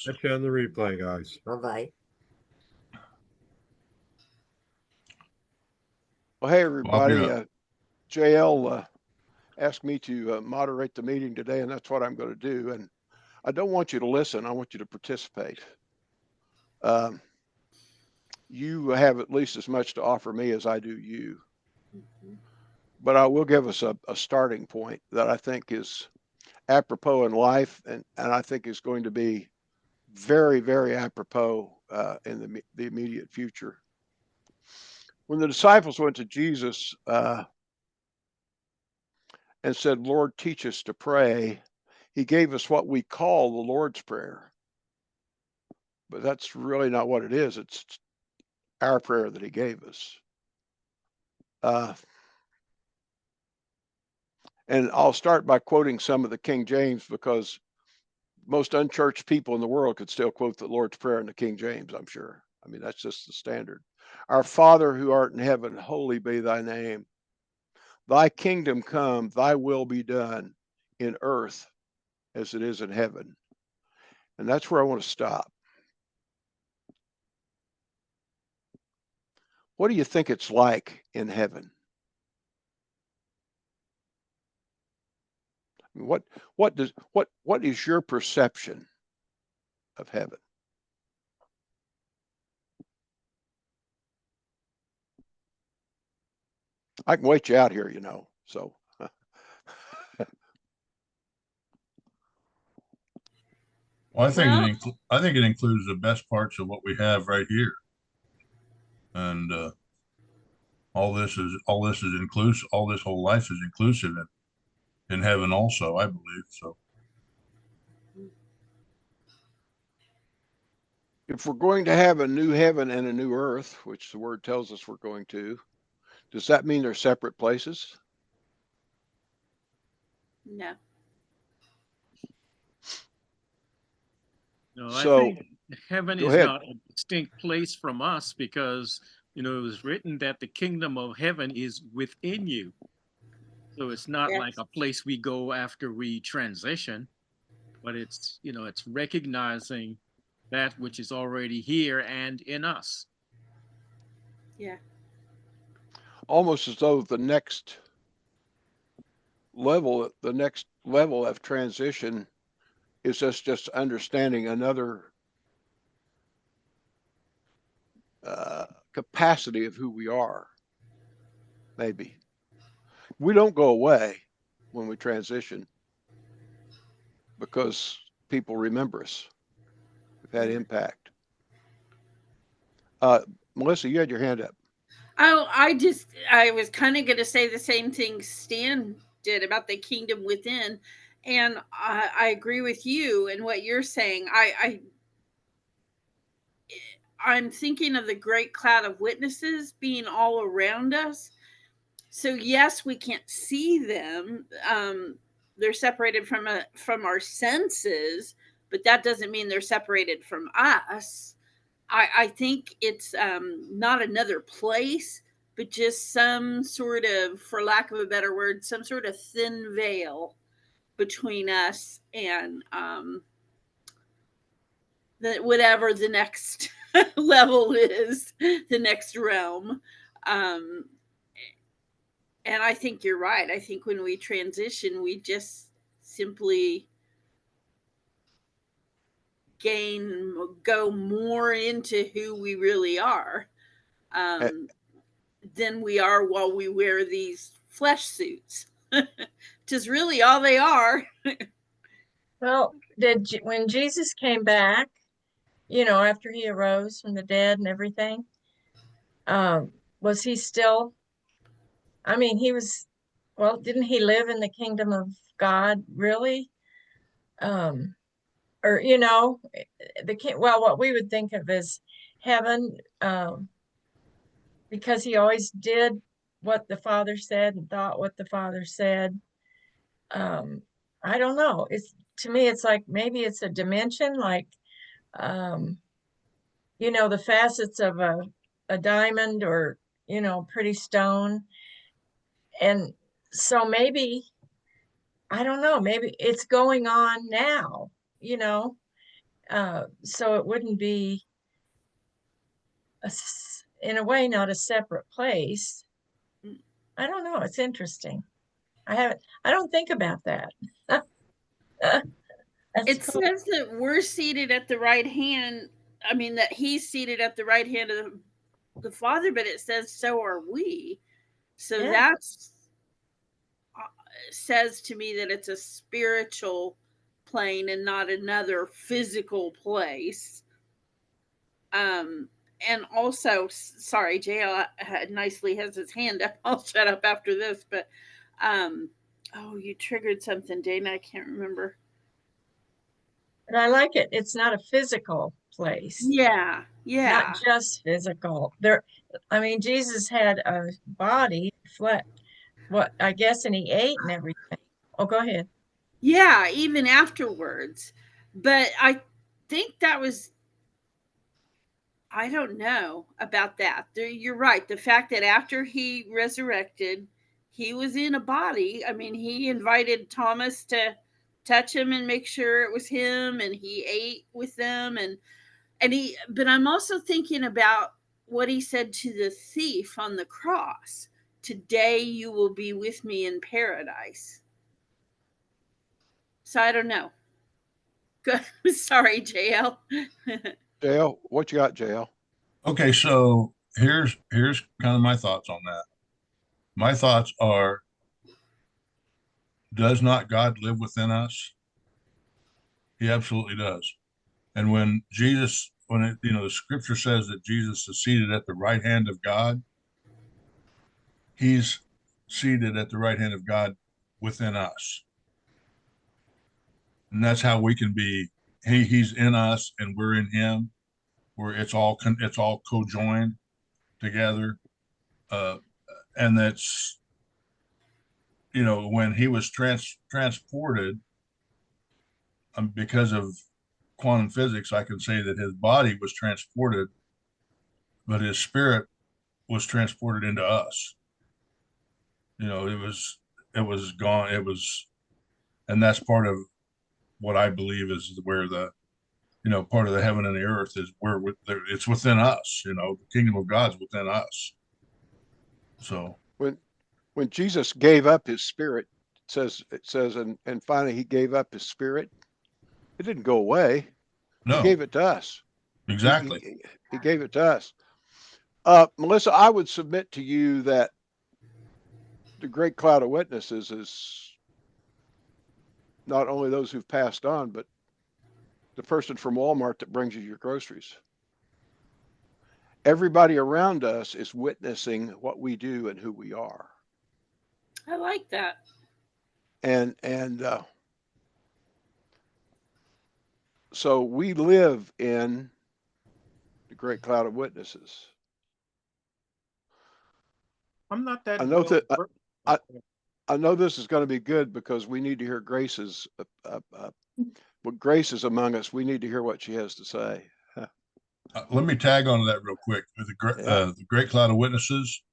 bless. Catch you on the replay, guys. Bye-bye. Well, hey, Well, I'll be everybody. JL asked me to moderate the meeting today, and that's what I'm going to do. And I don't want you to listen. I want you to participate. You have at least as much to offer me as I do you. But I will give us a starting point that I think is apropos in life, and I think is going to be very, very apropos in the immediate future. When the disciples went to Jesus and said, Lord, teach us to pray, he gave us what we call the Lord's Prayer. But that's really not what it is. It's our prayer that he gave us. And I'll start by quoting some of the King James, because most unchurched people in the world could still quote the Lord's Prayer in the King James, I'm sure. I mean, that's just the standard. Our Father who art in heaven, holy be thy name. Thy kingdom come, thy will be done in earth as it is in heaven. And that's where I want to stop. What do you think it's like in heaven? What is your perception of heaven? I can wait you out here, you know. So Well, I think it includes the best parts of what we have right here, and all this is inclusive. All this whole life is inclusive in heaven, also. I believe so. if we're going to have a new heaven and a new earth, which the word tells us we're going to, does that mean they're separate places? No. No, So, I think heaven go is ahead. not a distinct place from us because, it was written that the kingdom of heaven is within you. So it's not like Yes. a place we go after we transition, but it's recognizing that which is already here and in us. Yeah. Almost as though the next level of transition is us just understanding another capacity of who we are. Maybe we don't go away when we transition because people remember us. We've had impact. Melissa, you had your hand up. Oh, I was kind of going to say the same thing Stan did about the kingdom within. And I agree with you and what you're saying. I'm thinking of the great cloud of witnesses being all around us. So yes, we can't see them. They're separated from our senses, but that doesn't mean they're separated from us. I think it's not another place, but just some sort of, for lack of a better word, some sort of thin veil between us and whatever the next level is, the next realm. Um, and I think you're right. I think when we transition, we just simply go more into who we really are than we are while we wear these flesh suits, which is really all they are. Well, when Jesus came back, after he arose from the dead and everything, was he still? I mean, didn't he live in the kingdom of God, really? Or what we would think of as heaven, because he always did what the Father said and thought what the Father said. I don't know. To me, it's like maybe it's a dimension, like the facets of a diamond, or pretty stone. And so maybe, I don't know, maybe it's going on now, So it wouldn't be in a way not a separate place. I don't know. It's interesting. I don't think about that. It Cool. says that we're seated at the right hand. I mean, that he's seated at the right hand of the Father, but it says so are we. So Yeah. that's says to me that it's a spiritual plane and not another physical place. And also, sorry, JL nicely has his hand up. I'll shut up after this, but oh, you triggered something, Dana. I can't remember. But I like it. It's not a physical place. Yeah, yeah. Not just physical. I mean, Jesus had a body, flesh, I guess, and he ate and everything. Oh, go ahead. Yeah, even afterwards. But I think that was, I don't know about that. You're right. The fact that after he resurrected, he was in a body. I mean, he invited Thomas to touch him and make sure it was him, and he ate with them, but I'm also thinking about what he said to the thief on the cross. Today you will be with me in paradise. So I don't know. Good. Sorry, JL. JL, what you got, JL? Okay, so here's kind of my thoughts on that. My thoughts are, does not God live within us? He absolutely does. And when Jesus, the scripture says that Jesus is seated at the right hand of God, he's seated at the right hand of God within us. And that's how we can be, he's in us and we're in him, where it's all co-joined together. And that's, when he was transported, because of quantum physics, I can say that his body was transported, but his spirit was transported into us. It was gone. And that's part of what I believe is where part of the heaven and the earth is, where it's within us. The kingdom of God's within us. So when Jesus gave up his spirit, it says, and finally he gave up his spirit. It didn't go away. no, He gave it to us. Exactly. He gave it to us. Melissa, I would submit to you that the great cloud of witnesses is not only those who've passed on, but the person from Walmart that brings you your groceries. Everybody around us is witnessing what we do and who we are. I like that. And so we live in the great cloud of witnesses. I'm not that. I know that I know this is going to be good, because we need to hear Grace's. What Grace is among us, we need to hear what she has to say. Let me tag on to that real quick. The great cloud of witnesses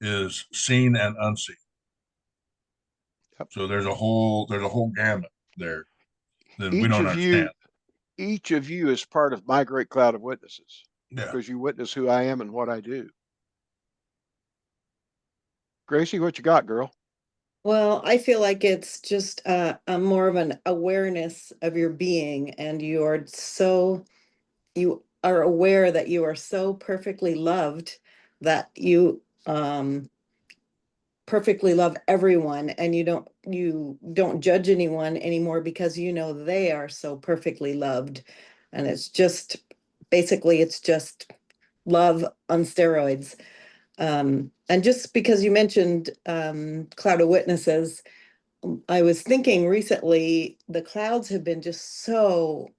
is seen and unseen. Yep. So there's a whole gamut there that we don't understand. Each of you is part of my great cloud of witnesses. Yeah. Because you witness who I am and what I do. Gracie, what you got, girl? Well, I feel like it's just a more of an awareness of your being, and you are aware that you are so perfectly loved, that you perfectly love everyone, and you don't judge anyone anymore, because they are so perfectly loved. And it's just love on steroids. And just because you mentioned cloud of witnesses, I was thinking recently, the clouds have been just so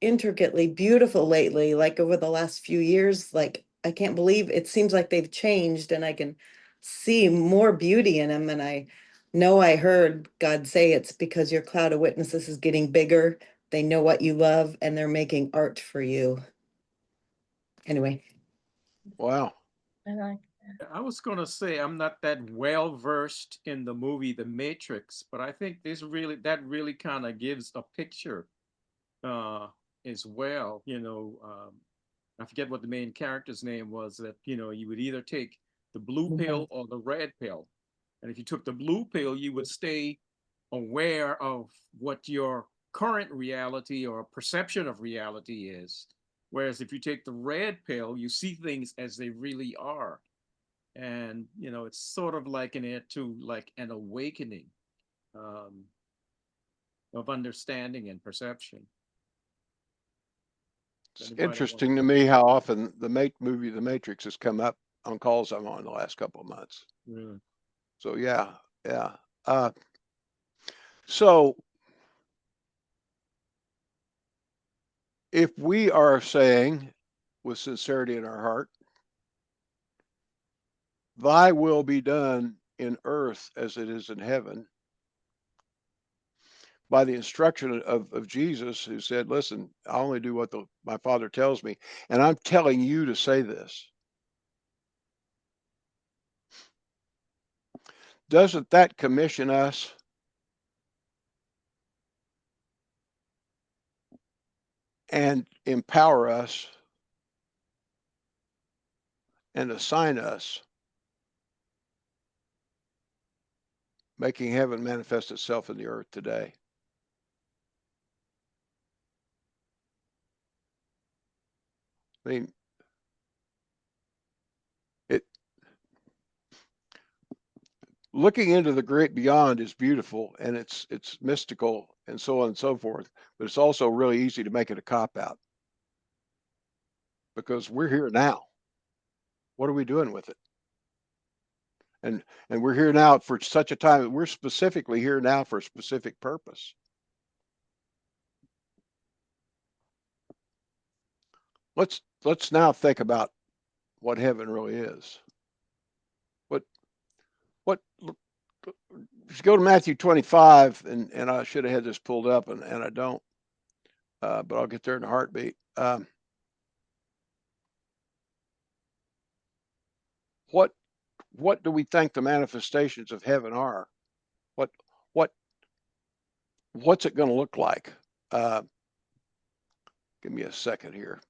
intricately beautiful lately, like over the last few years. Like, I can't believe it seems like they've changed, and I can see more beauty in them. And I know I heard God say it's because your cloud of witnesses is getting bigger. They know what you love, and they're making art for you. Anyway. Wow. I was going to say, I'm not that well versed in the movie The Matrix, but I think that really kind of gives a picture as well. I forget what the main character's name was, that, you would either take the blue pill or the red pill. And if you took the blue pill, you would stay aware of what your current reality or perception of reality is. Whereas if you take the red pill, you see things as they really are. And, it's sort of liken it to like an awakening of understanding and perception. It's interesting to me how often the movie The Matrix has come up on calls I'm on the last couple of months. Really? So yeah. So if we are saying with sincerity in our heart, thy will be done in earth as it is in heaven, by the instruction of Jesus, who said, listen, I only do what my Father tells me, and I'm telling you to say this. Doesn't that commission us and empower us and assign us, making heaven manifest itself in the earth today? I mean, looking into the great beyond is beautiful, and it's mystical and so on and so forth, but it's also really easy to make it a cop-out, because we're here now. What are we doing with it? And we're here now for such a time. We're specifically here now for a specific purpose. Let's now think about what heaven really is. What if you go to Matthew 25, and I should have had this pulled up, and I don't, but I'll get there in a heartbeat. What do we think the manifestations of heaven are? What's it going to look like? Give me a second here.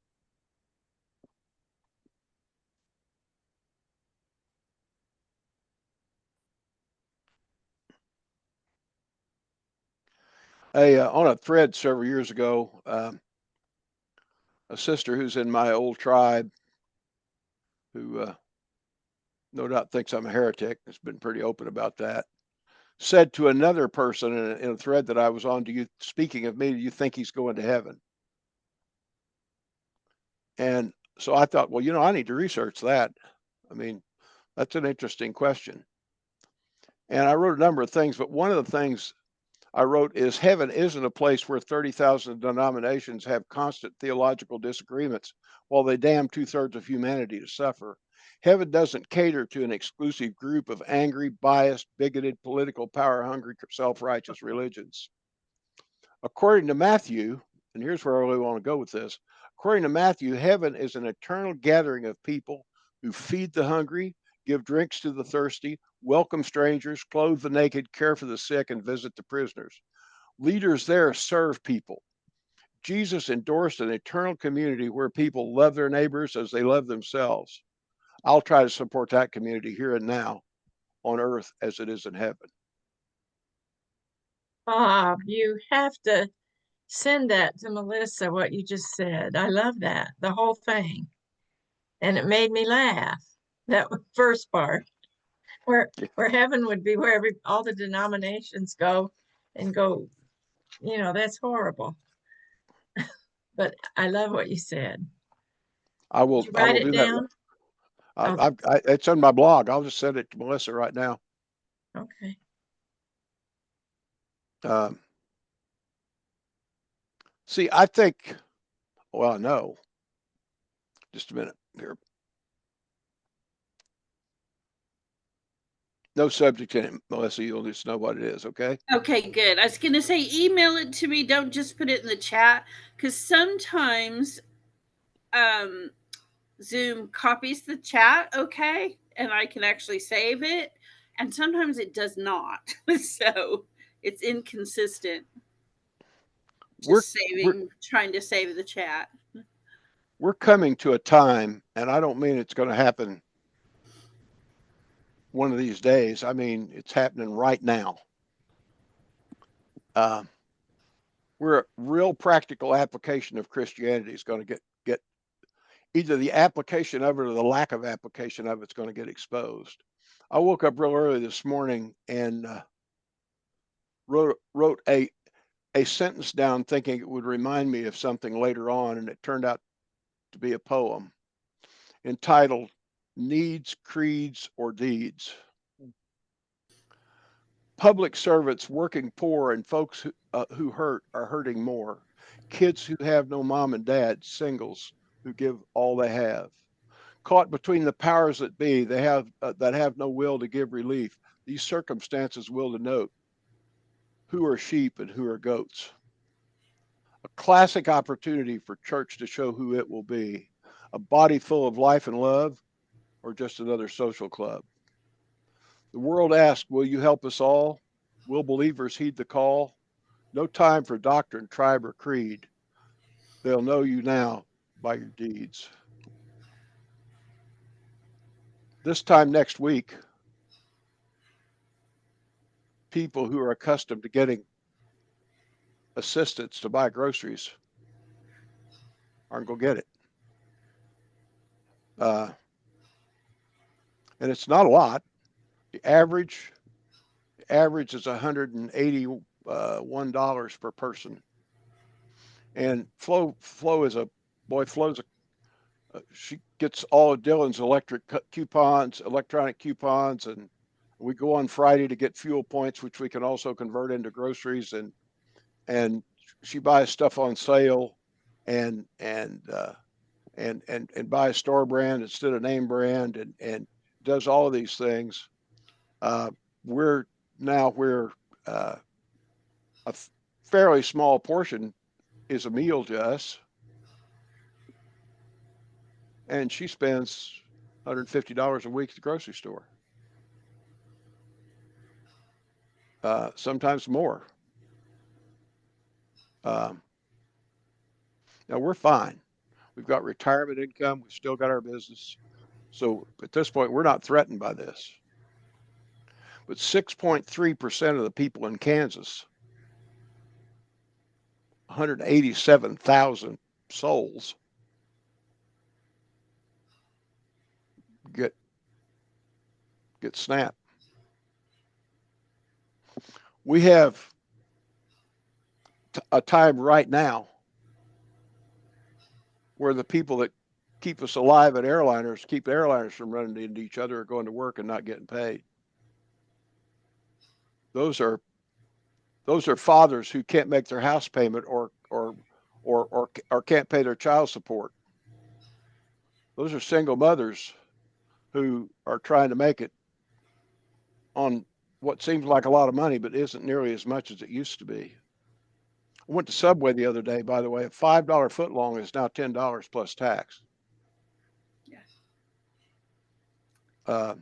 On a thread several years ago, a sister who's in my old tribe, who no doubt thinks I'm a heretic, has been pretty open about that, said to another person in a thread that I was on, speaking of me, do you think he's going to heaven? And so I thought, well, I need to research that. I mean, that's an interesting question. And I wrote a number of things, but one of the things I wrote is, heaven isn't a place where 30,000 denominations have constant theological disagreements while they damn 2/3 of humanity to suffer. Heaven doesn't cater to an exclusive group of angry, biased, bigoted, political, power-hungry, self-righteous religions. According to Matthew, and here's where I really want to go with this, according to Matthew, heaven is an eternal gathering of people who feed the hungry, give drinks to the thirsty, welcome strangers, clothe the naked, care for the sick, and visit the prisoners. Leaders there serve people. Jesus endorsed an eternal community where people love their neighbors as they love themselves. I'll try to support that community here and now on earth as it is in heaven. Bob, you have to send that to Melissa, what you just said. I love that, the whole thing. And it made me laugh, that first part, where heaven would be where all the denominations go and go, that's horrible. But I love what you said. I will. Did you write it do down? that. It's on my blog. I'll just send it to Melissa right now. Okay. See, I think. Well, no. Just a minute here. No subject in it, Melissa. You'll just know what it is, okay? Okay, good. I was going to say, email it to me. Don't just put it in the chat, because sometimes Zoom copies the chat, okay, and I can actually save it, and sometimes it does not. So it's inconsistent. Just we're trying to save the chat. we're coming to a time, and I don't mean it's going to happen one of these days. I mean, it's happening right now. Where a real practical application of Christianity is going to get either the application of it or the lack of application of it's going to get exposed. I woke up real early this morning and wrote a sentence down thinking it would remind me of something later on, and it turned out to be a poem entitled Needs, Creeds, or Deeds. Public servants, working poor, and folks who hurt are hurting more. Kids who have no mom and dad, singles who give all they have. Caught between the powers that be, that have no will to give relief. These circumstances will denote who are sheep and who are goats. A classic opportunity for church to show who it will be. A body full of life and love, or just another social club. The world asks, will you help us all? Will believers heed the call? No time for doctrine, tribe, or creed. They'll know you now by your deeds. This time next week, people who are accustomed to getting assistance to buy groceries aren't going to get it. And it's not a lot. The average is $181 per person. And Flo is Flo's she gets all of Dylan's electronic coupons, and we go on Friday to get fuel points, which we can also convert into groceries, and she buys stuff on sale and buys store brand instead of name brand, and does all of these things. We're a fairly small portion is a meal to us, and she spends $150 a week at the grocery store. Sometimes more. Now we're fine. We've got retirement income. We've still got our business. So at this point, we're not threatened by this. But 6.3% of the people in Kansas, 187,000 souls, get SNAP. We have a time right now where the people that keep us alive at airliners, keep airliners from running into each other or going to work and not getting paid. Those are fathers who can't make their house payment or can't pay their child support. Those are single mothers who are trying to make it on what seems like a lot of money, but isn't nearly as much as it used to be. I went to Subway the other day, by the way. A $5 footlong is now $10 plus tax. Yeah.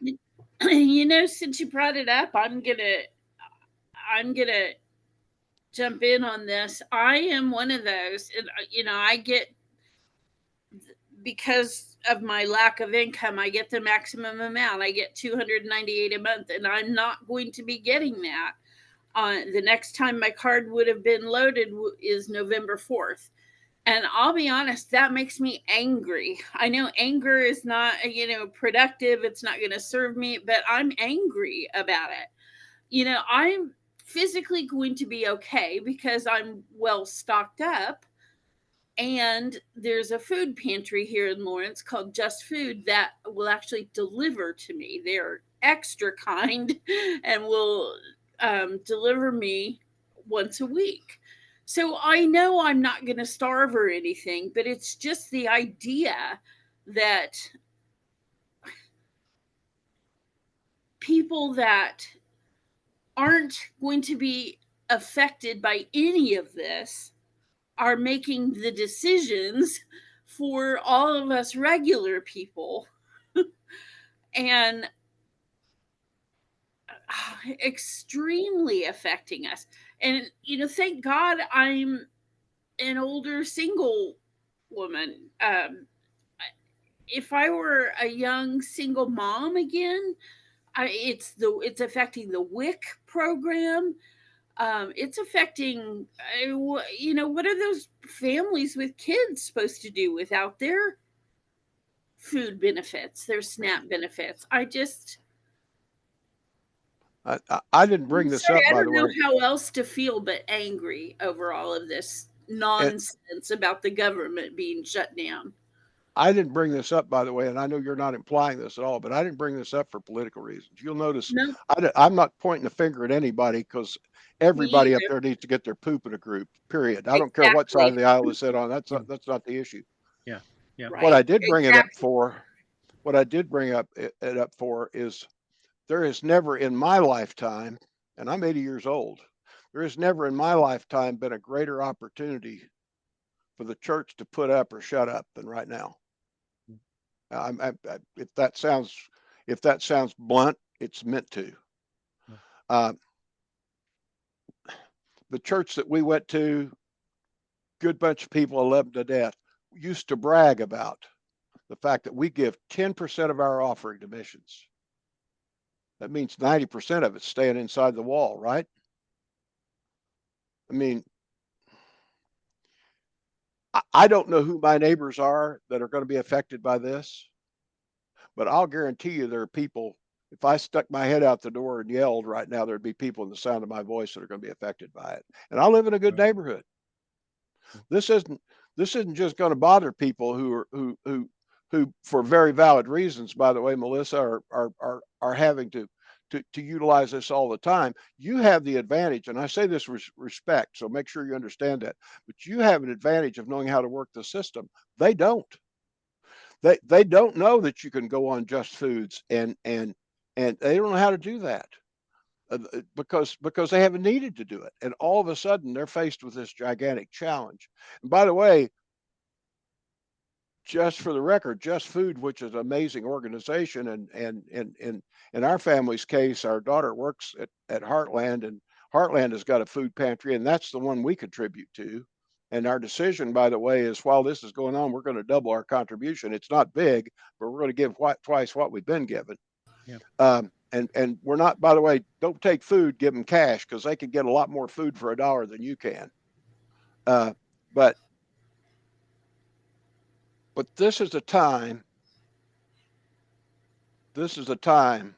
Since you brought it up, I'm gonna jump in on this. I am one of those, I get, because of my lack of income, I get the maximum amount. I get $298 a month, and I'm not going to be getting that. The next time my card would have been loaded is November 4th. And I'll be honest, that makes me angry. I know anger is not, productive. It's not going to serve me, but I'm angry about it. I'm physically going to be okay because I'm well stocked up. And there's a food pantry here in Lawrence called Just Food that will actually deliver to me. They're extra kind and will deliver me once a week. So I know I'm not going to starve or anything, but it's just the idea that people that aren't going to be affected by any of this are making the decisions for all of us regular people and extremely affecting us. And, thank God I'm an older single woman. If I were a young single mom again, it's affecting the WIC program. It's affecting, what are those families with kids supposed to do without their food benefits, their SNAP benefits? I didn't bring this up, I by don't the know way. how else to feel but angry over all of this nonsense about the government being shut down. I didn't bring this up, by the way, and I know you're not implying this at all, but I didn't bring this up for political reasons. You'll notice No, I'm not pointing a finger at anybody, because me everybody up either. there needs to get their poop in a group, period. I don't care what side of Exactly. the aisle they sit on. That's not the issue. Yeah. Yeah. What I Right. did bring it up Exactly. for, what I did bring it up for is there has never in my lifetime, and I'm 80 years old, there has never in my lifetime been a greater opportunity for the church to put up or shut up than right now. If that sounds blunt, it's meant to. The church that we went to, good bunch of people, 11 to death, used to brag about the fact that we give 10% of our offering to missions. That means 90% of it's staying inside the wall, right? I mean, I don't know who my neighbors are that are going to be affected by this, but I'll guarantee you there are people. If I stuck my head out the door and yelled right now, there'd be people in the sound of my voice that are going to be affected by it. And I live in a good neighborhood. This isn't just going to bother people who for very valid reasons, by the way, Melissa, are having to utilize this all the time. You have the advantage, and I say this with respect, so make sure you understand that, but you have an advantage of knowing how to work the system. They don't. They don't know that you can go on Just Foods, and they don't know how to do that. Because they haven't needed to do it, and all of a sudden they're faced with this gigantic challenge. And by the way, just for the record, Just Food, which is an amazing organization, and in our family's case, our daughter works at Heartland, and Heartland has got a food pantry, and that's the one we contribute to. And our decision, by the way, is while this is going on, we're going to double our contribution. It's not big, but we're going to give twice what we've been given. Yeah. And we're not, by the way, don't take food, give them cash, because they can get a lot more food for $1 than you can. But this is a time. This is a time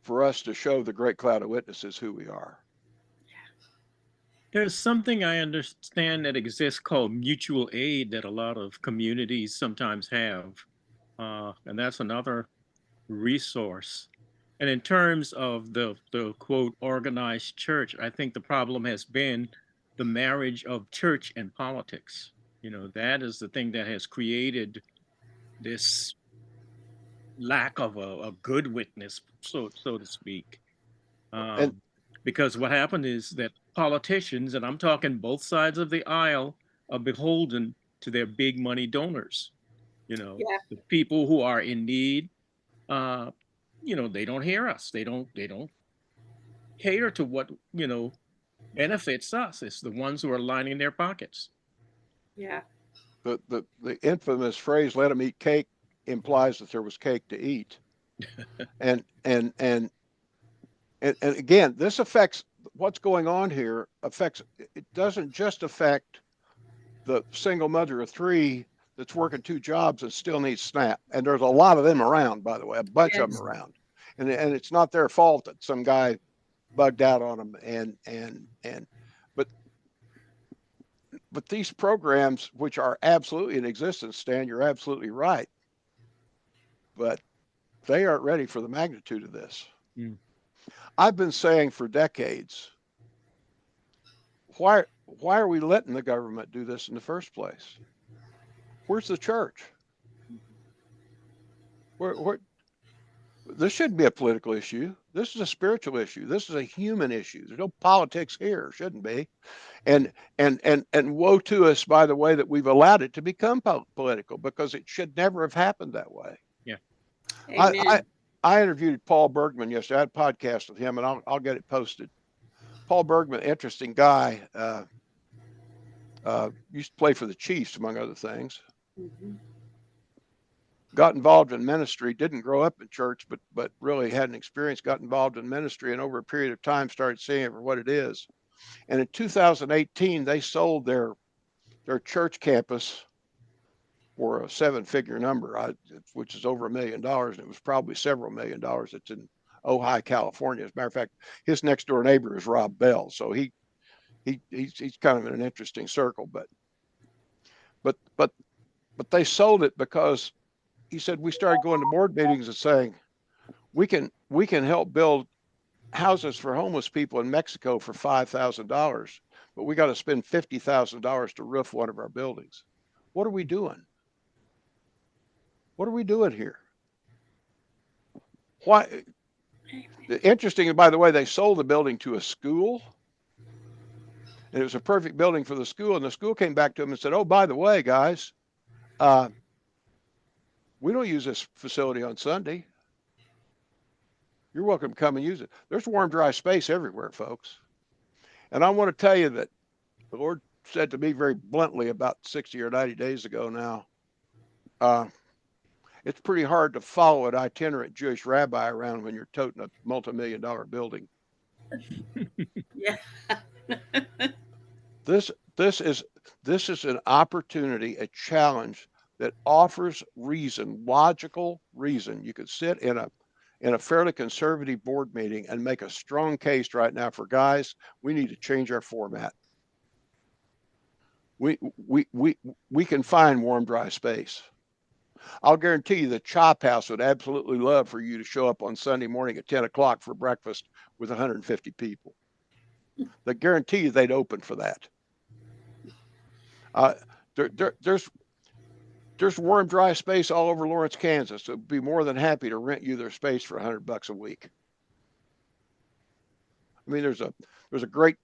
for us to show the great cloud of witnesses who we are. There's something I understand that exists called mutual aid that a lot of communities sometimes have. And that's another resource. And in terms of the quote organized church, I think the problem has been the marriage of church and politics. That is the thing that has created this lack of a good witness, so to speak. Because what happened is that politicians, and I'm talking both sides of the aisle, are beholden to their big money donors. Yeah. The people who are in need, they don't hear us. They don't cater to what benefits us. It's the ones who are lining their pockets. Yeah. The infamous phrase "let them eat cake" implies that there was cake to eat. and again, this affects what's going on here. It doesn't just affect the single mother of 3 that's working 2 jobs and still needs SNAP. And there's a lot of them around, by the way, a bunch of them around. And it's not their fault that some guy bugged out on them. But these programs, which are absolutely in existence, Stan, you're absolutely right. But they aren't ready for the magnitude of this. Mm. I've been saying for decades, why are we letting the government do this in the first place? Where's the church? This shouldn't be a political issue. This is a spiritual issue. This is a human issue. There's no politics here. Shouldn't be. And woe to us, by the way, that we've allowed it to become political, because it should never have happened that way. Yeah. Amen. I interviewed Paul Bergman yesterday. I had a podcast with him, and I'll get it posted. Paul Bergman, interesting guy. Used to play for the Chiefs, among other things. Mm-hmm. Got involved in ministry, didn't grow up in church, but really had an experience, got involved in ministry, and over a period of time started seeing it for what it is. And in 2018, they sold their church campus for a 7-figure number, which is over $1 million, and it was probably several $1 million. It's in Ojai, California. As a matter of fact, his next door neighbor is Rob Bell, so he's kind of in an interesting circle. But they sold it because he said we started going to board meetings and saying we can help build houses for homeless people in Mexico for $5,000, but we got to spend $50,000 to roof one of our buildings. What are we doing? What are we doing here? Why? Interesting, by the way, they sold the building to a school, and it was a perfect building for the school. And the school came back to them and said, "Oh, by the way, guys, we don't use this facility on Sunday. You're welcome to come and use it." There's warm, dry space everywhere, folks. And I want to tell you that the Lord said to me very bluntly about 60 or 90 days ago now, it's pretty hard to follow an itinerant Jewish rabbi around when you're toting a multi-million-dollar building. Yeah. This is an opportunity, a challenge that offers reason, logical reason. You could sit in a fairly conservative board meeting and make a strong case right now for, guys, we need to change our format. We can find warm, dry space. I'll guarantee you the Chop House would absolutely love for you to show up on Sunday morning at 10 o'clock for breakfast with 150 people. They guarantee you they'd open for that. There's warm, dry space all over Lawrence, Kansas. So be more than happy to rent you their space for $100 a week. I mean, there's a great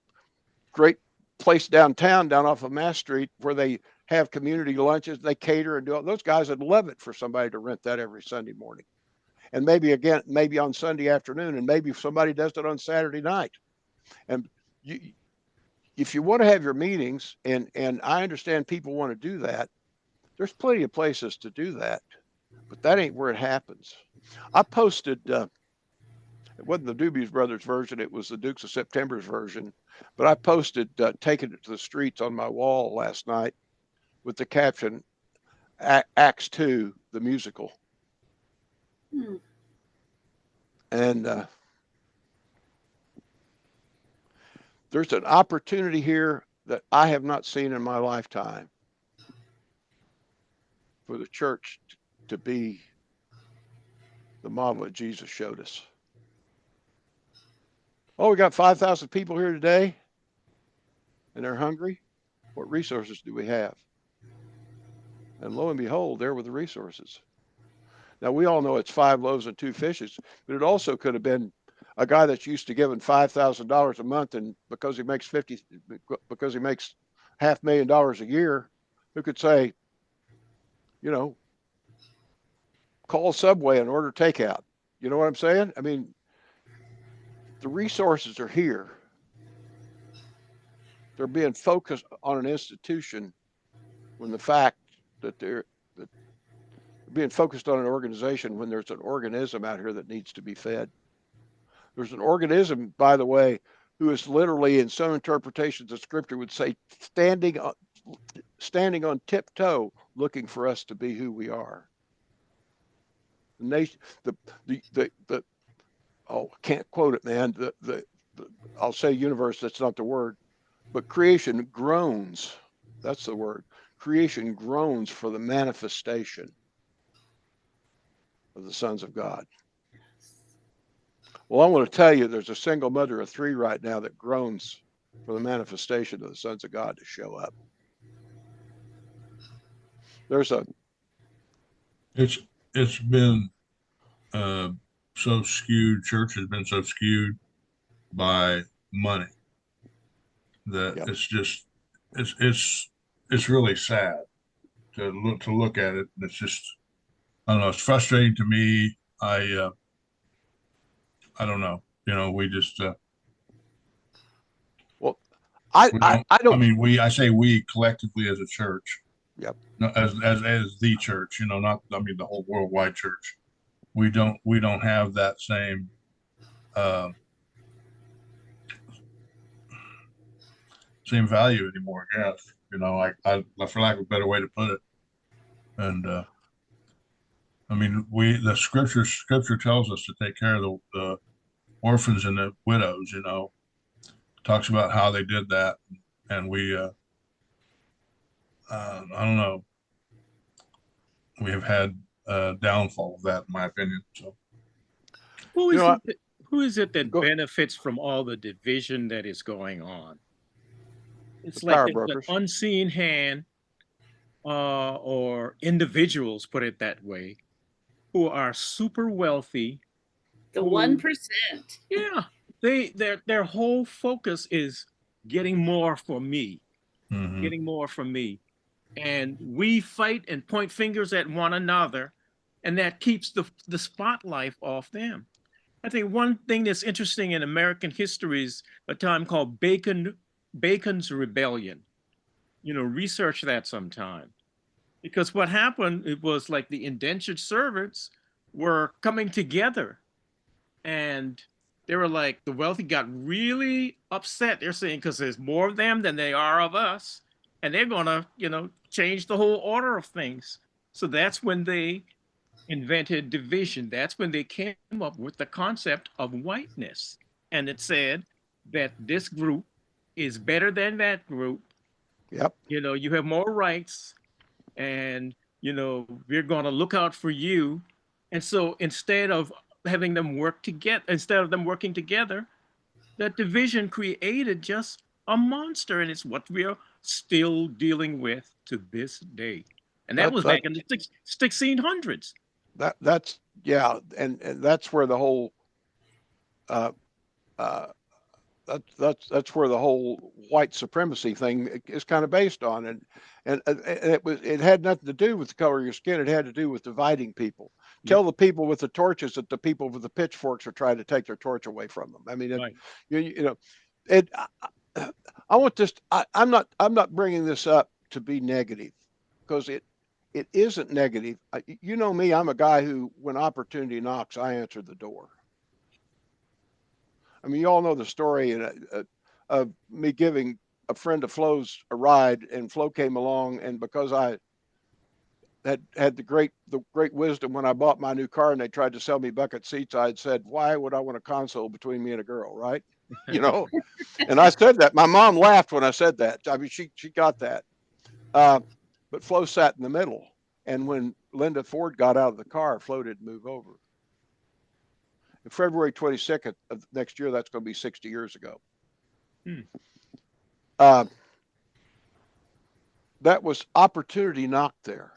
place downtown, down off of Mass Street, where they have community lunches. They cater and do all. Those guys would love it for somebody to rent that every Sunday morning, and maybe on Sunday afternoon, and maybe if somebody does it on Saturday night. And if you want to have your meetings, and I understand people want to do that, there's plenty of places to do that, but that ain't where it happens. I posted, it wasn't the Doobie Brothers version, it was the Dukes of September's version, but I posted Taking It to the Streets on my wall last night with the caption, Acts 2, the musical. And there's an opportunity here that I have not seen in my lifetime for the church to be the model that Jesus showed us. Oh, we got 5,000 people here today, and they're hungry. What resources do we have? And lo and behold, there were the resources. Now, we all know it's 5 loaves and 2 fishes, but it also could have been a guy that's used to giving $5,000 a month, and because he makes $500,000 a year, who could say, call Subway and order takeout. You know what I'm saying? I mean, the resources are here. They're being focused on an institution when the fact that they're being focused on an organization when there's an organism out here that needs to be fed. There's an organism, by the way, who is literally, in some interpretations of scripture, would say standing on tiptoe, looking for us to be who we are. The nation, I can't quote it, man. I'll say universe, that's not the word, but creation groans. That's the word. Creation groans for the manifestation of the sons of God. Well, I want to tell you, there's a single mother of 3 right now that groans for the manifestation of the sons of God to show up. It's been so skewed. Church has been so skewed by money that it's really sad to look at it. It's just, I don't know. It's frustrating to me. I don't know. We just. Well, I We I, don't, I I don't. mean, I say we collectively as a church, Yep. no, as the church, not, I mean, the whole worldwide church. We don't have that uh, same value anymore, I guess. I for lack of a better way to put it. And I mean, the scripture tells us to take care of the orphans and the widows. Talks about how they did that, and I don't know, we have had a downfall of that, in my opinion. So Who You is know, it that, who is it that Go. benefits from all the division that is going on? It's The like power there's an brokers. unseen hand, or individuals, put it that way, who are super wealthy. The Who, 1%. yeah, their whole focus is getting more for me, mhm. getting more from me. And we fight and point fingers at one another, and that keeps the spotlight off them. I think one thing that's interesting in American history is a time called Bacon's Rebellion. Research that sometime. Because what happened, it was like the indentured servants were coming together, and they were like, the wealthy got really upset. They're saying, because there's more of them than they are of us, and they're gonna, change the whole order of things. So that's when they invented division. That's when they came up with the concept of whiteness. And it said that this group is better than that group. Yep. You have more rights, and, we're going to look out for you. And so instead of instead of them working together, that division created just a monster. And it's what we are still dealing with to this day. And that That was that back in the 1600s. that's yeah, and that's where the whole uh, uh, that's where the whole white supremacy thing is kind of based on, and it had nothing to do with the color of your skin. It had to do with dividing people. Yep. Tell the people with the torches that the people with the pitchforks are trying to take their torch away from them. I mean, Right. you know, it. I want this. I'm not bringing this up to be negative, because it isn't negative. You know me. I'm a guy who, when opportunity knocks, I answer the door. I mean, you all know the story of me giving a friend of Flo's a ride, and Flo came along, and because I had the great wisdom when I bought my new car, and they tried to sell me bucket seats, I had said, "Why would I want a console between me and a girl?" Right? You know, and I said that. My mom laughed when I said that. I mean, she got that. But Flo sat in the middle, and when Linda Ford got out of the car, Flo didn't move over. February 22nd of next year, that's going to be 60 years ago. Uh, that was opportunity knocked there.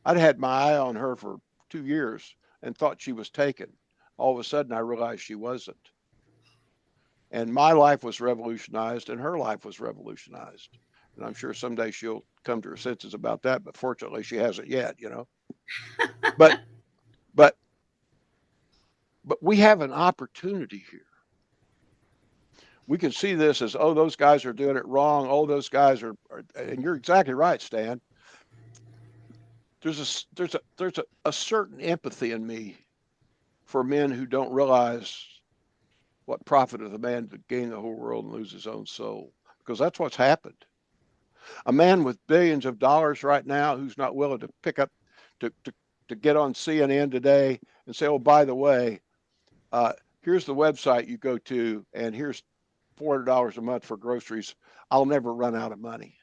I'd had my eye on her for 2 years and thought she was taken. All of a sudden, I realized she wasn't. And my life was revolutionized, and her life was revolutionized. And I'm sure someday she'll come to her senses about that, but fortunately, she hasn't yet. But but we have an opportunity here. We can see this as, oh, those guys are doing it wrong. Oh, those guys are and you're exactly right, Stan. There's a certain empathy in me for men who don't realize what profit of the man to gain the whole world and lose his own soul, because that's what's happened. A man with billions of dollars right now who's not willing to pick up to get on CNN today and say, oh, by the way, here's the website you go to, and here's $400 a month for groceries. I'll never run out of money.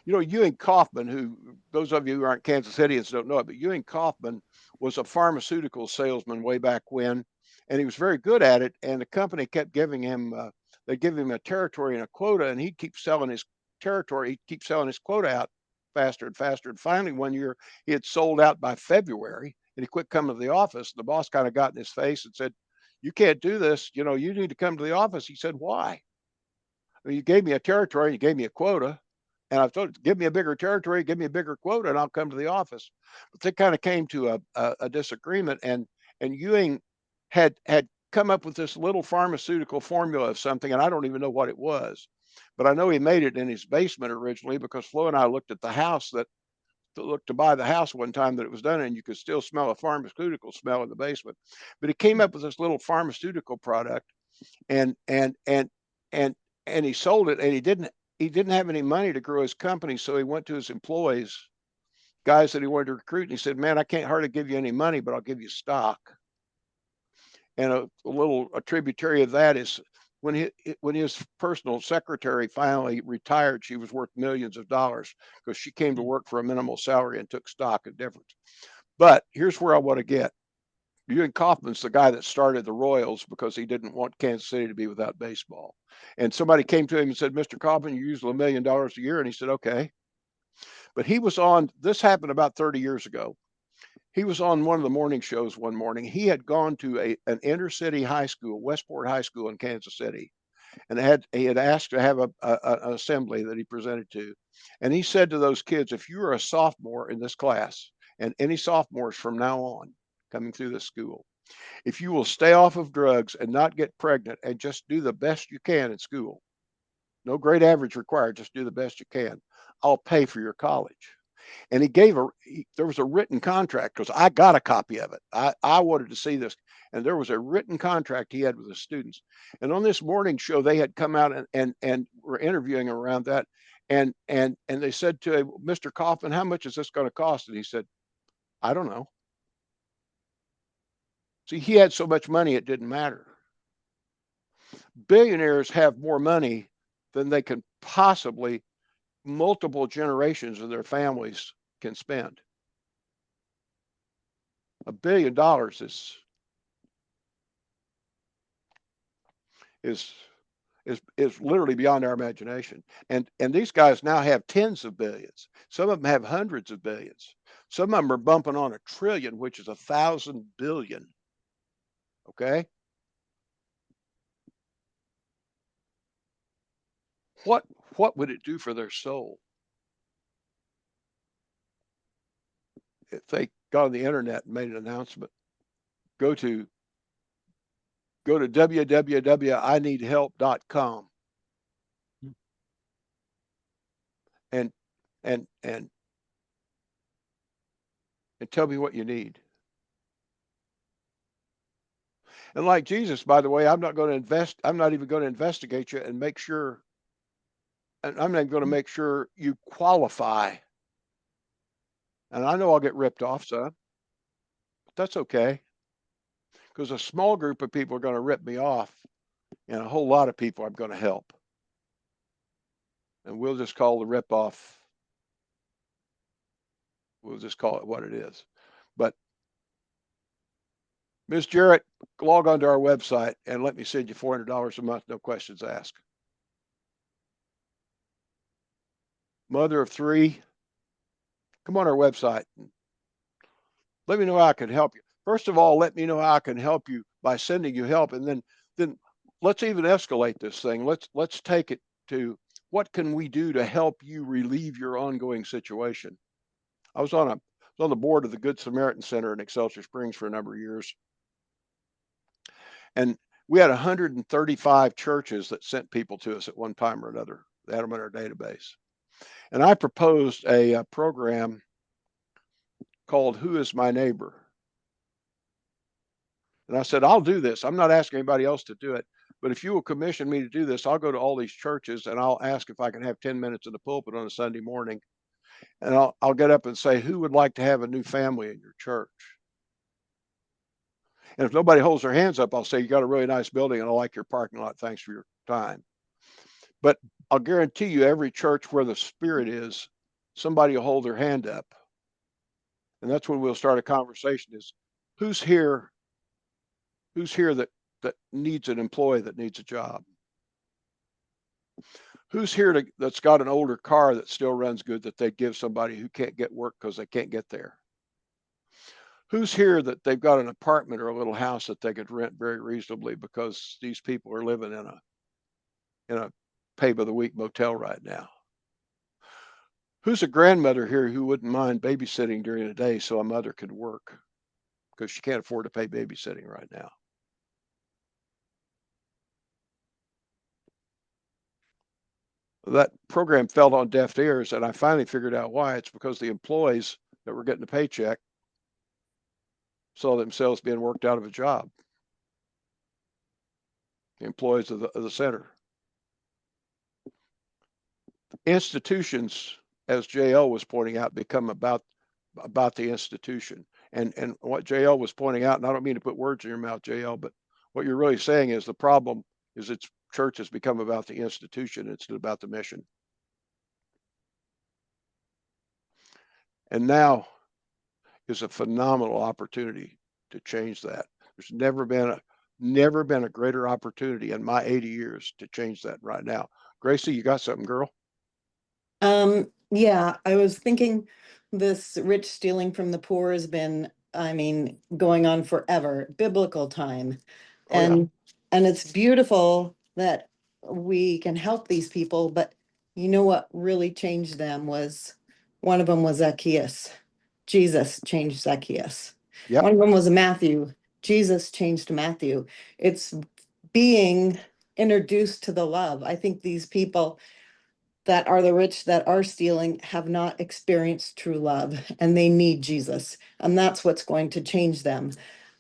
Ewing Kauffman, who, those of you who aren't Kansas Cityans don't know it, but Ewing Kauffman was a pharmaceutical salesman way back when, and he was very good at it. And the company kept giving him, they give him a territory and a quota, and he'd keep selling his territory. He'd keep selling his quota out faster and faster. And finally, one year, he had sold out by February, and he quit coming to the office. The boss kind of got in his face and said, you can't do this. You need to come to the office. He said, why? I mean, you gave me a territory, you gave me a quota, and I've told you, give me a bigger territory, give me a bigger quota, and I'll come to the office. But they kind of came to a disagreement, and Ewing had come up with this little pharmaceutical formula of something, and I don't even know what it was, but I know he made it in his basement originally because Flo and I looked at the house that looked to buy the house one time that it was done, and you could still smell a pharmaceutical smell in the basement. But he came up with this little pharmaceutical product, and he sold it, and he didn't have any money to grow his company, so he went to his employees, guys that he wanted to recruit, and he said, "Man, I can't hardly give you any money, but I'll give you stock." And a tributary of that is when his personal secretary finally retired, she was worth millions of dollars because she came to work for a minimal salary and took stock of difference. But here's where I want to get. Ewing Kauffman's the guy that started the Royals because he didn't want Kansas City to be without baseball. And somebody came to him and said, "Mr. Kauffman, you use $1 million a year." And he said, "Okay." But he was on, this happened about 30 years ago. He was on one of the morning shows one morning. He had gone to an inner city high school, Westport High School in Kansas City, and he had asked to have an assembly that he presented to. And he said to those kids, "If you are a sophomore in this class, and any sophomores from now on coming through this school, if you will stay off of drugs and not get pregnant and just do the best you can in school, no grade average required, just do the best you can, I'll pay for your college." And there was a written contract because I got a copy of it. I wanted to see this. And there was a written contract he had with the students. And on this morning show, they had come out and were interviewing around that. And they said to him, "Mr. Kauffman, how much is this going to cost?" And he said, "I don't know." See, he had so much money, it didn't matter. Billionaires have more money than they can possibly, multiple generations of their families can spend. $1 billion is literally beyond our imagination. And these guys now have tens of billions. Some of them have hundreds of billions. Some of them are bumping on $1 trillion, which is 1,000 billion. Okay. What would it do for their soul if they got on the internet and made an announcement? Go to www.ineedhelp.com and tell me what you need. And like Jesus, by the way, I'm not even going to investigate you and make sure, and I'm not going to make sure you qualify. And I know I'll get ripped off, son, but that's okay. Because a small group of people are going to rip me off, and a whole lot of people I'm going to help. And we'll just call the rip off, we'll just call it what it is. But Ms. Jarrett, log onto our website and let me send you $400 a month, no questions asked. Mother of 3, come on our website. Let me know how I can help you. First of all, let me know how I can help you by sending you help, and then let's even escalate this thing. Let's take it to what can we do to help you relieve your ongoing situation. I was on the board of the Good Samaritan Center in Excelsior Springs for a number of years, and we had 135 churches that sent people to us at one time or another. They had them in our database, and I proposed a program called "Who is My Neighbor?" And I said, "I'll do this. I'm not asking anybody else to do it, but if you will commission me to do this, I'll go to all these churches and I'll ask if I can have 10 minutes in the pulpit on a Sunday morning. And I'll get up and say, who would like to have a new family in your church?" And if nobody holds their hands up, I'll say, "You got a really nice building and I like your parking lot. Thanks for your time." But I'll guarantee you, every church where the Spirit is, somebody will hold their hand up. And that's when we'll start a conversation is, who's here that needs an employee, that needs a job? Who's here that's got an older car that still runs good that they'd give somebody who can't get work because they can't get there? Who's here that they've got an apartment or a little house that they could rent very reasonably because these people are living in a pay by the week motel right now? Who's a grandmother here who wouldn't mind babysitting during the day so a mother could work because she can't afford to pay babysitting right now? that program fell on deaf ears, and I finally figured out why. It's because the employees that were getting the paycheck saw themselves being worked out of a job. The employees of the center. Institutions, as JL was pointing out, become about the institution. And what JL was pointing out, and I don't mean to put words in your mouth, JL, but what you're really saying is the problem is its church has become about the institution instead of about the mission. And now is a phenomenal opportunity to change that. There's never been a greater opportunity in my 80 years to change that right now. Gracie, you got something, girl? Yeah, I was thinking this rich stealing from the poor has been, I mean, going on forever, biblical time. Oh, yeah. And it's beautiful that we can help these people, but you know what really changed them was one of them was Zacchaeus. Jesus changed Zacchaeus. Yep. One of them was Matthew. Jesus changed Matthew. It's being introduced to the love. I think these people that are the rich that are stealing have not experienced true love and they need Jesus. And that's what's going to change them.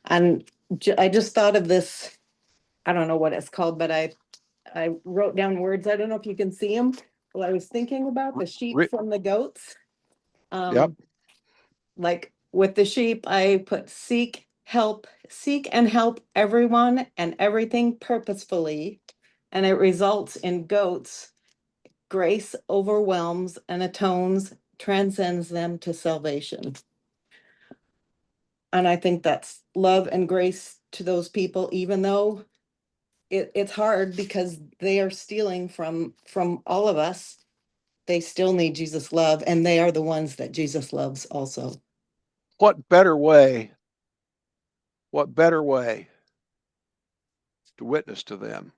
And I just thought of this, I don't know what it's called, but I wrote down words. I don't know if you can see them. Well, I was thinking about the sheep from the goats. Yep. Like with the sheep, I put seek and help everyone and everything purposefully. And it results in goats. Grace overwhelms and atones, transcends them to salvation. And I think that's love and grace to those people, even though it's hard because they are stealing from all of us. They still need Jesus' love, and they are the ones that Jesus loves also. What better way to witness to them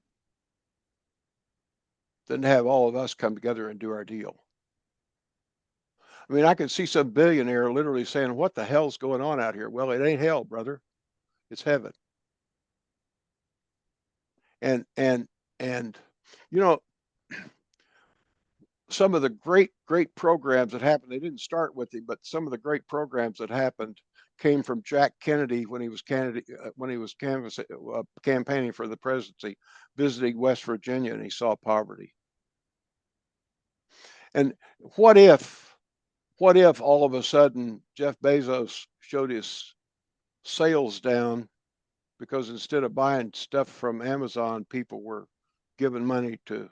than to have all of us come together and do our deal? I mean, I could see some billionaire literally saying, what the hell's going on out here? Well, it ain't hell, brother. It's heaven. And you know, some of the great programs that happened, they didn't start with him, but some of the great programs that happened came from Jack Kennedy when he was campaigning for the presidency, visiting West Virginia, and he saw poverty. And what if all of a sudden Jeff Bezos showed his sales down because instead of buying stuff from Amazon, people were giving money to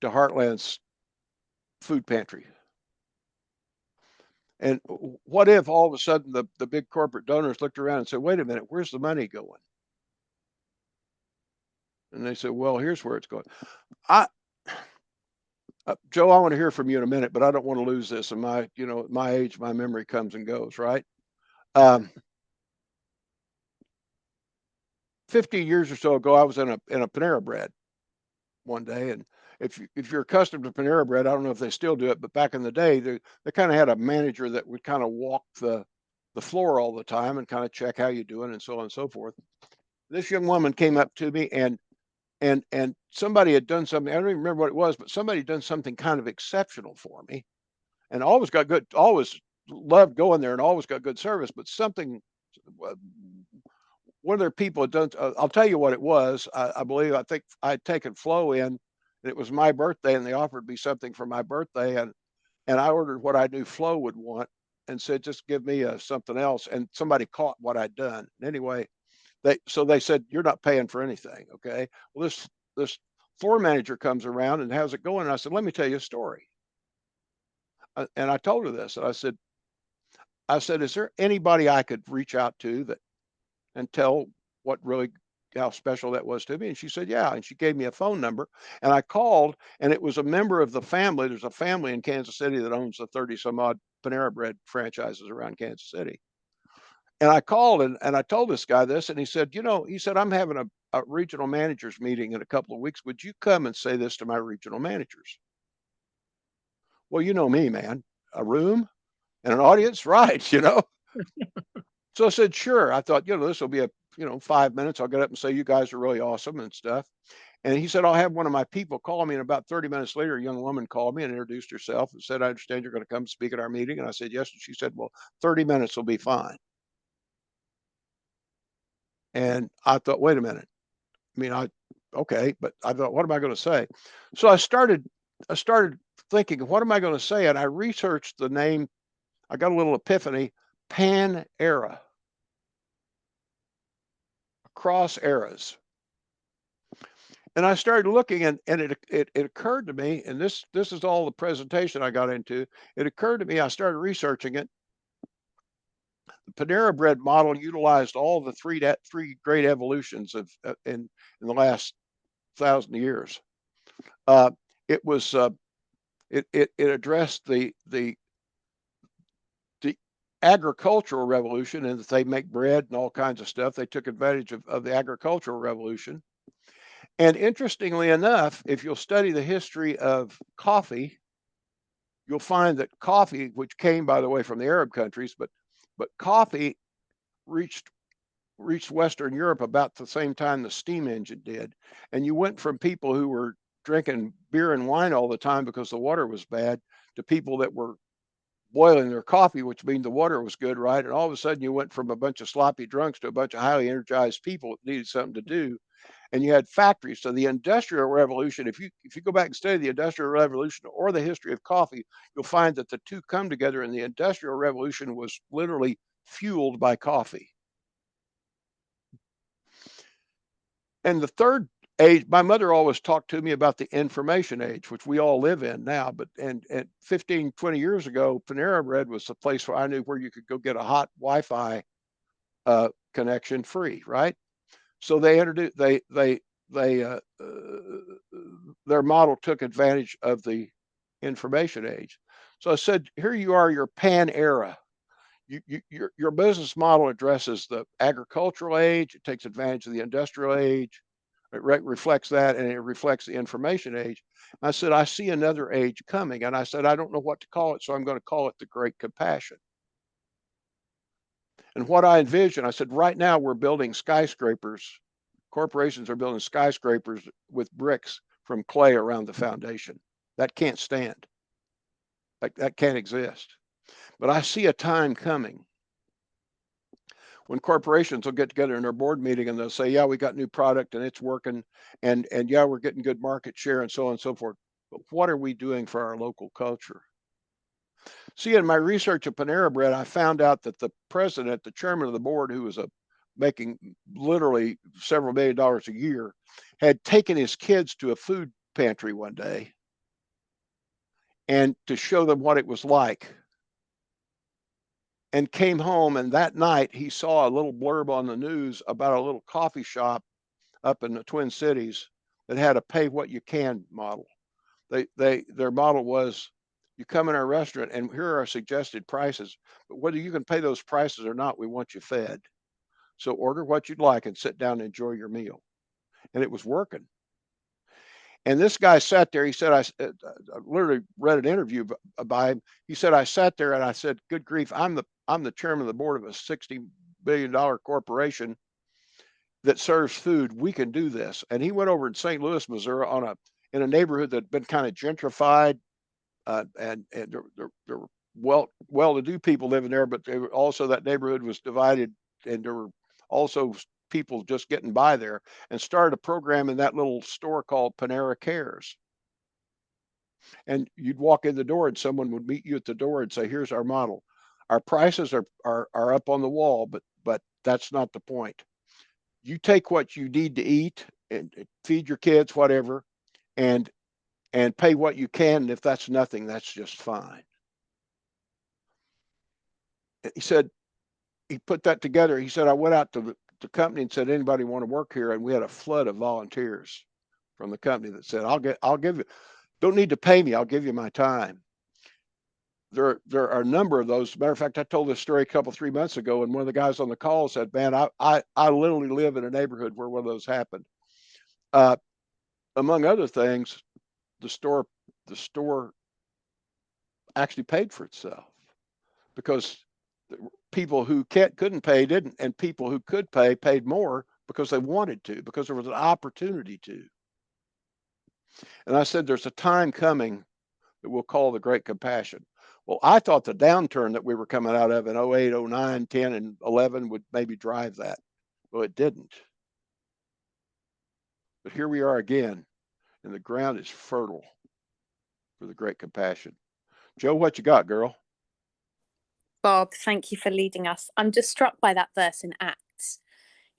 Heartland's food pantry? And what if all of a sudden the big corporate donors looked around and said, wait a minute, where's the money going? And they said, well, here's where it's going. Joe, I want to hear from you in a minute, but I don't want to lose this. And my age, my memory comes and goes, right? 50 years or so ago, I was in a Panera Bread one day, and if you're accustomed to Panera Bread, I don't know if they still do it, but back in the day, they kind of had a manager that would kind of walk the floor all the time and kind of check how you're doing and so on and so forth. This young woman came up to me and somebody had done something. I don't even remember what it was, but somebody had done something kind of exceptional for me, and always loved going there and always got good service. But one of their people had done. I'll tell you what it was. I think I'd taken Flo in, and it was my birthday, and they offered me something for my birthday, and I ordered what I knew Flo would want, and said, just give me something else. And somebody caught what I'd done. Anyway, they said, you're not paying for anything. Okay. Well, this floor manager comes around and how's it going? And I said, let me tell you a story. And I told her this, and I said, is there anybody I could reach out to and tell how special that was to me? And she said, yeah. And she gave me a phone number, and I called, and it was a member of the family. There's a family in Kansas City that owns the 30 some odd Panera Bread franchises around Kansas City. And I called and I told this guy this, and he said, I'm having a regional managers meeting in a couple of weeks. Would you come and say this to my regional managers? Well, you know me, man, a room and an audience, right? So I said, sure. I thought, this will be 5 minutes. I'll get up and say, you guys are really awesome and stuff. And he said, I'll have one of my people call me. And about 30 minutes later, a young woman called me and introduced herself and said, I understand you're going to come speak at our meeting. And I said, yes. And she said, well, 30 minutes will be fine. And I thought, wait a minute. I mean, okay, but I thought, what am I going to say? So I started thinking, what am I going to say? And I researched the name. I got a little epiphany, Pan Era, across eras. And I started looking, and it occurred to me, and this is all the presentation I got into. It occurred to me, I started researching it. The Panera Bread model utilized all the three great evolutions of in the last 1,000 years. It was it addressed the agricultural revolution, and that they make bread and all kinds of stuff. They took advantage of the agricultural revolution. And interestingly enough, if you'll study the history of coffee, you'll find that coffee, which came, by the way, from the Arab countries, but coffee reached Western Europe about the same time the steam engine did. And you went from people who were drinking beer and wine all the time because the water was bad to people that were boiling their coffee, which means the water was good, right? And all of a sudden you went from a bunch of sloppy drunks to a bunch of highly energized people that needed something to do. And you had factories. So the Industrial Revolution, if you go back and study the Industrial Revolution or the history of coffee, you'll find that the two come together, and the Industrial Revolution was literally fueled by coffee. And the third age, my mother always talked to me about the information age, which we all live in now. But and 15, 20 years ago, Panera Bread was the place where I knew where you could go get a hot Wi-Fi connection free, right? So they introduced their model took advantage of the information age. So I said, here you are, your Pan Era. Your business model addresses the agricultural age. It takes advantage of the industrial age. It reflects that, and it reflects the information age. I said, I see another age coming. And I said, I don't know what to call it, so I'm going to call it the Great Compassion. And what I envision, I said, right now we're building skyscrapers. Corporations are building skyscrapers with bricks from clay around the foundation. That can't stand. That can't exist. But I see a time coming when corporations will get together in their board meeting and they'll say, yeah, we got new product and it's working, and yeah, we're getting good market share and so on and so forth. But what are we doing for our local culture? See, in my research of Panera Bread, I found out that the president, the chairman of the board, who was making literally several $1 million a year, had taken his kids to a food pantry one day and to show them what it was like, and came home, and that night he saw a little blurb on the news about a little coffee shop up in the Twin Cities that had a pay what you can model. Their model was, you come in our restaurant and here are our suggested prices, but whether you can pay those prices or not, we want you fed. So order what you'd like and sit down and enjoy your meal. And it was working. And this guy sat there. He said, I literally read an interview by him. He said, I sat there and I said, good grief, I'm the chairman of the board of a $60 billion corporation that serves food. We can do this. And he went over in St. Louis, Missouri, in a neighborhood that had been kind of gentrified, and there were well-to-do people living there, but also that neighborhood was divided, and there were also people just getting by there, and started a program in that little store called Panera Cares. And you'd walk in the door and someone would meet you at the door and say, here's our model. Our prices are up on the wall, but that's not the point. You take what you need to eat and feed your kids, whatever, and pay what you can. And if that's nothing, that's just fine. He said, he put that together. He said, I went out to the company and said, anybody want to work here? And we had a flood of volunteers from the company that said, I'll give you, don't need to pay me. I'll give you my time. There are a number of those. As a matter of fact, I told this story a 3 months ago, and one of the guys on the call said, man, I literally live in a neighborhood where one of those happened. Among other things, the store actually paid for itself because people who couldn't pay didn't, and people who could pay paid more because they wanted to, because there was an opportunity to. And I said, there's a time coming that we'll call the Great Compassion. Well, I thought the downturn that we were coming out of in 08, 09, 10, and 11 would maybe drive that. Well, it didn't. But here we are again, and the ground is fertile for the Great Compassion. Joe, what you got, girl? Bob, thank you for leading us. I'm just struck by that verse in Acts.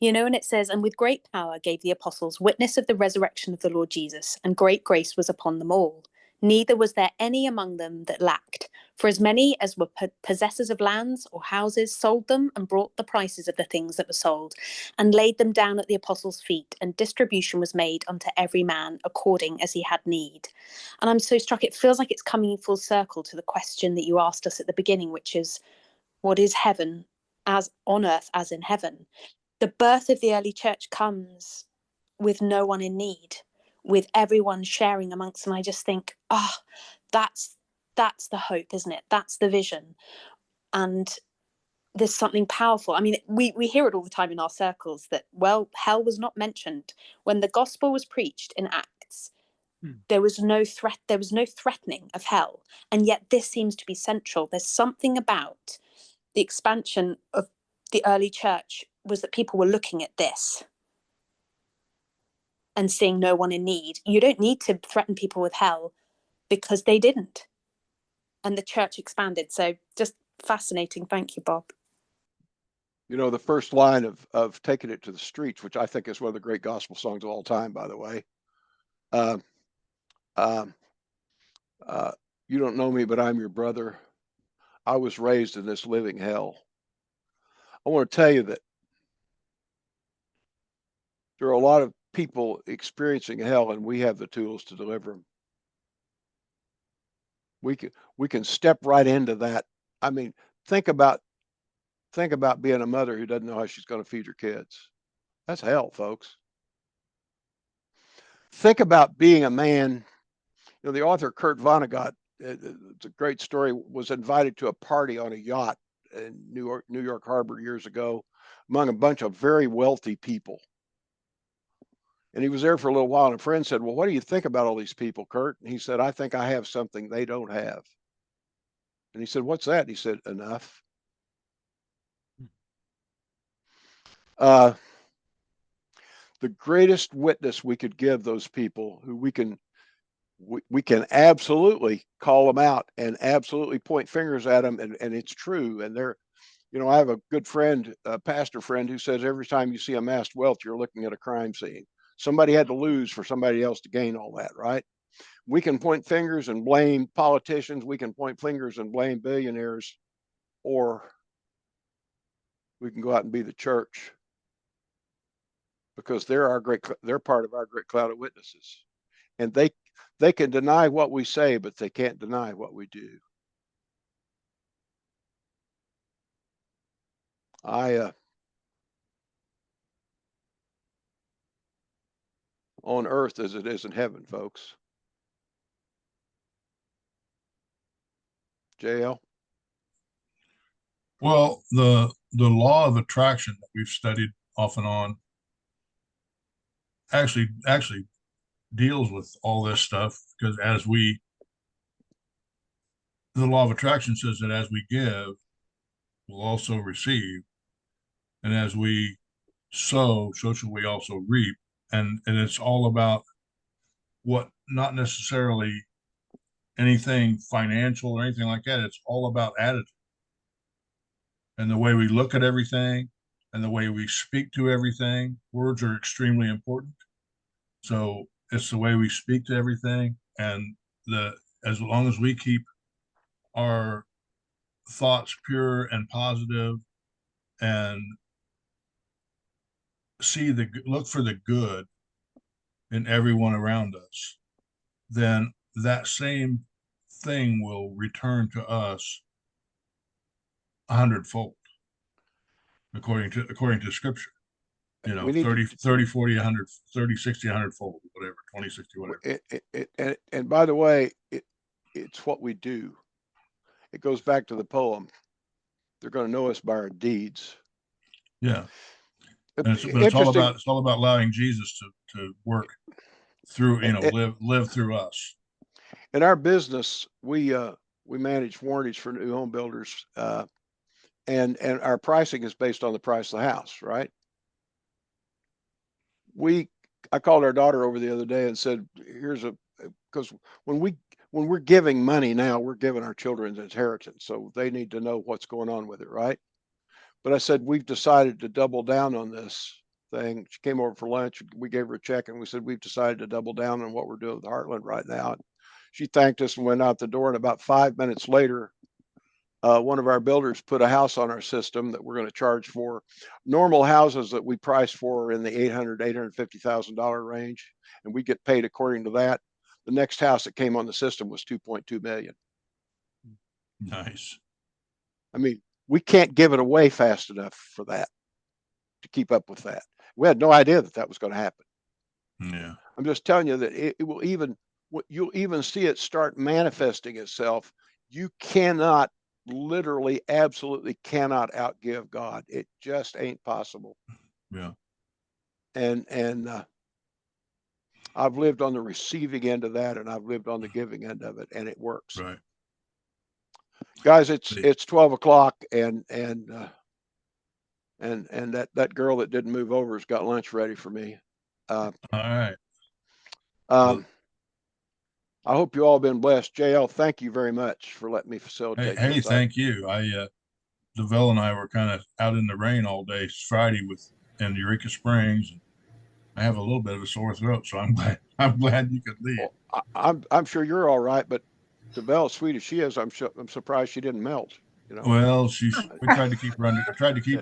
And it says, and with great power gave the apostles witness of the resurrection of the Lord Jesus, and great grace was upon them all. Neither was there any among them that lacked. For as many as were possessors of lands or houses sold them and brought the prices of the things that were sold and laid them down at the apostles' feet, and distribution was made unto every man according as he had need. And I'm so struck, it feels like it's coming full circle to the question that you asked us at the beginning, which is, what is heaven as on earth as in heaven? The birth of the early church comes with no one in need, with everyone sharing amongst them. I just think, that's the hope, isn't it? That's the vision. And there's something powerful. I mean, we hear it all the time in our circles that, well, hell was not mentioned. When the gospel was preached in Acts, there was no threat, there was no threatening of hell. And yet this seems to be central. There's something about the expansion of the early church was that people were looking at this and seeing no one in need. You don't need to threaten people with hell because they didn't. And the church expanded. So just fascinating. Thank you, Bob. The first line of Taking It to the Streets, which I think is one of the great gospel songs of all time, by the way. You don't know me, but I'm your brother. I was raised in this living hell. I want to tell you that there are a lot of people experiencing hell, and we have the tools to deliver them. We can step right into that. I mean, think about being a mother who doesn't know how she's going to feed her kids. That's hell, folks. Think about being a man. The author Kurt Vonnegut, it's a great story, was invited to a party on a yacht in New York Harbor years ago among a bunch of very wealthy people. And he was there for a little while, and a friend said, well, what do you think about all these people, Kurt? And he said, I think I have something they don't have. And he said, what's that? And he said, enough. The greatest witness we could give those people who we can absolutely call them out and absolutely point fingers at them, and it's true. And they're, I have a good friend, a pastor friend, who says every time you see amassed wealth, you're looking at a crime scene. Somebody had to lose for somebody else to gain all that, right? We can point fingers and blame politicians. We can point fingers and blame billionaires, or we can go out and be the church, because they're part of our great cloud of witnesses. And they can deny what we say, but they can't deny what we do. On earth as it is in heaven, folks. JL? Well, the law of attraction that we've studied off and on actually deals with all this stuff, because the law of attraction says that as we give, we'll also receive, and as we sow, so shall we also reap. And it's all about not necessarily anything financial or anything like that. It's all about attitude and the way we look at everything and the way we speak to everything. Words are extremely important. So it's the way we speak to everything, and as long as we keep our thoughts pure and positive and look for the good in everyone around us, then that same thing will return to us 100-fold, according to scripture. 30, 40, 100, 30, 60, 100-fold, whatever, 20, 60, whatever. And by the way, it's what we do. It goes back to the poem. They're going to know us by our deeds. Yeah. It's all about allowing Jesus to work through, It- live through us. In our business, we manage warranties for new home builders, and our pricing is based on the price of the house, right? I called our daughter over the other day and said, because when we're giving money now, we're giving our children an inheritance, so they need to know what's going on with it, right? But I said, we've decided to double down on this thing. She came over for lunch. We gave her a check and we said, we've decided to double down on what we're doing with Heartland right now. And she thanked us and went out the door. And about 5 minutes later, one of our builders put a house on our system that we're going to charge for. Normal houses that we price for are in the $850,000 range, and we get paid according to that. The next house that came on the system was 2.2 million. Nice. I mean, we can't give it away fast enough for that to keep up with that. We had no idea that was going to happen. Yeah. I'm just telling you that it will you'll even see it start manifesting itself. You cannot, literally, absolutely cannot outgive God. It just ain't possible. Yeah. And I've lived on the receiving end of that, and I've lived on the giving end of it, and it works. Right. Guys, it's 12 o'clock, and that girl that didn't move over has got lunch ready for me. All right. I hope you all been blessed. JL, thank you very much for letting me facilitate Hey, this. thank you. DeVille and I were kind of out in the rain all day Friday in Eureka Springs. I have a little bit of a sore throat, so I'm glad you could leave. Well, I'm sure you're all right, but DeVille, sweet as she is, I'm surprised she didn't melt. Well, we tried to keep her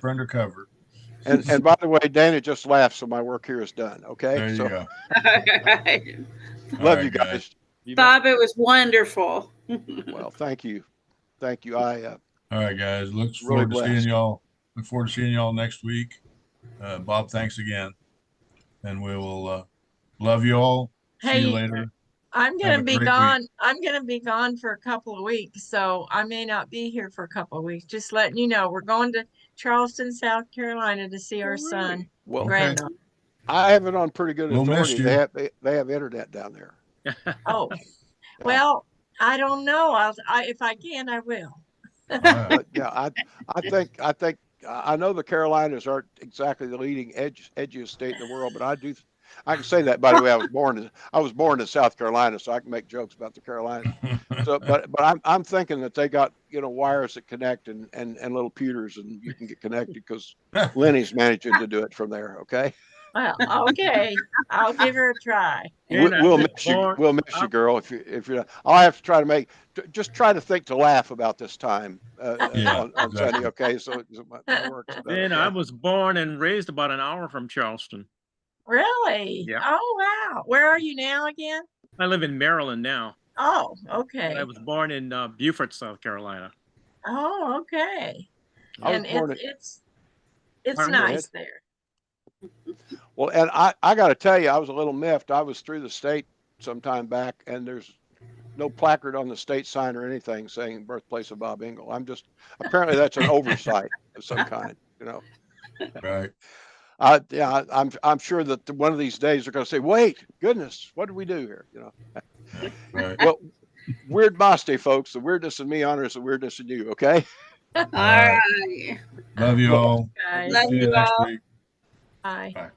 under cover. And by the way, Dana just laughed, so my work here is done. Okay. There you go. Love you guys. Bob, it was wonderful. Well, thank you. All right, guys. Look really forward to seeing y'all. Look forward to seeing y'all next week. Bob, thanks again, and we will love you all. See you later. I'm going to be gone. I'm going to be gone for a couple of weeks, so I may not be here for a couple of weeks. Just letting you know, we're going to Charleston, South Carolina to see our son, granddaughter. I have it on pretty good authority. They have internet down there. Oh, well, I don't know. If I can, I will. But yeah, I know the Carolinas aren't exactly the leading edgiest state in the world, but I can say that, by the way. I was born in South Carolina, so I can make jokes about the Carolinas. So, but I'm thinking that they got wires that connect and little pewters, and you can get connected because Lenny's managing to do it from there. Okay. Well, okay, I'll give her a try. We'll miss you. We'll miss you, girl. If you're, I'll have to try to just try to think to laugh about this time on Sunday. Okay, so my work's better. And I was born and raised about an hour from Charleston. Really? Yeah. Oh, wow. Where are you now again? I live in Maryland now. Oh, okay. I was born in Beaufort, South Carolina. Oh, okay. And it's nice there. Well, and I got to tell you, I was a little miffed. I was through the state some time back, and there's no placard on the state sign or anything saying birthplace of Bob Ingle. Apparently that's an oversight of some kind, Right. Yeah, I'm sure that one of these days they're going to say, "Wait, goodness, what did we do here?" Right. Well, weird Maste, folks. The weirdness in me honors the weirdness in you. Okay. All right. Love you all. Guys. Love you all. Week. Bye. Bye.